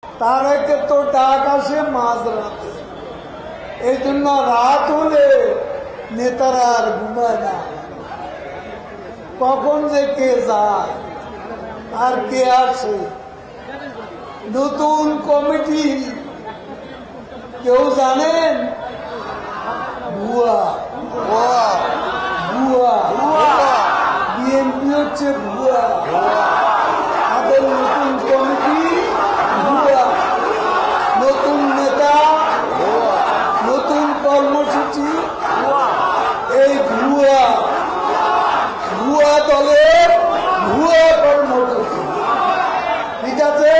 তার আগে তো ডাক আসে মাঝরাতে, এই জন্য রাত হলে নেতারা আর ঘুমায় না। কখন যে কে যায় আর কে আসে। নতুন কমিটি কেউ জানেন? ভুয়া ভুয়া বিএনপি হচ্ছে ভুয়া। তাদের নতুন কমিটি ভুয়া, নতুন নেতা, নতুন কর্মসূচি, এই ভুয়া ভুয়া দলের ভুয়া কর্মসূচি। ঠিক আছে,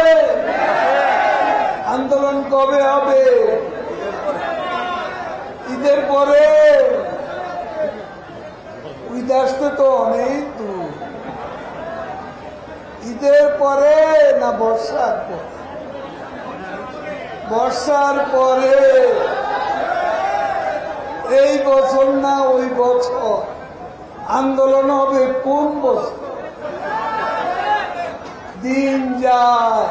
আন্দোলন কবে হবে? ঈদের পরে। ঈদ আসতে তো অনেক দূর। ঈদের পরে না বর্ষার পরে? বর্ষার পরে। এই বছর না ওই বছর আন্দোলন হবে কোন বছর? দিন যায়,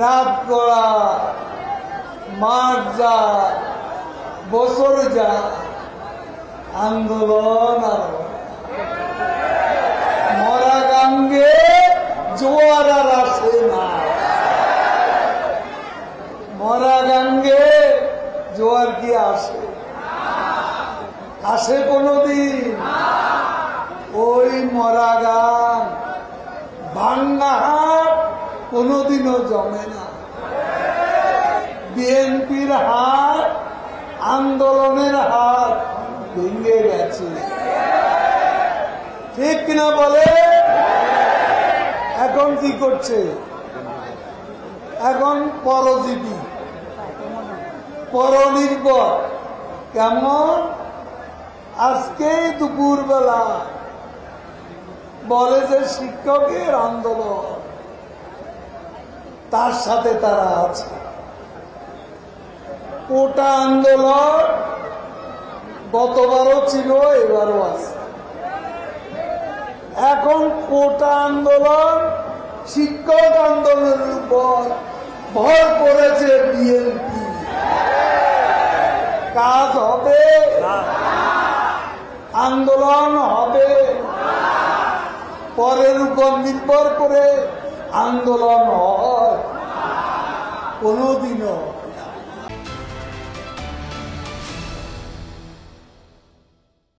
রাত গড়ায়, মাঠ যায়, বছর যায়, আন্দোলন আর মরা গাঙ্গে জোয়ার আর আসে না। মরা গাঙ্গে জোয়ার কি আসে? আসে কোনদিন? ওই মরা গান ভাঙ্গা হাট কোনদিনও জমে না। বিএনপির হাত, আন্দোলনের হাত ভেঙে গেছে। ঠিক কিনা বলে? এখন কি করছে? এখন পরজীবী, পরনির্ভর। কেমন? আজকে দুপুর বেলা বলে যে শিক্ষকের আন্দোলন, তার সাথে তারা আছে। কোটা আন্দোলন গতবারও ছিল, এবারও আছে। এখন কোটা আন্দোলন, শিক্ষক আন্দোলনের উপর ভর করেছে বিএনপি। কাজ হবে? আন্দোলন হবে? পরের উপর নির্ভর করে আন্দোলন হয়? কোনদিনও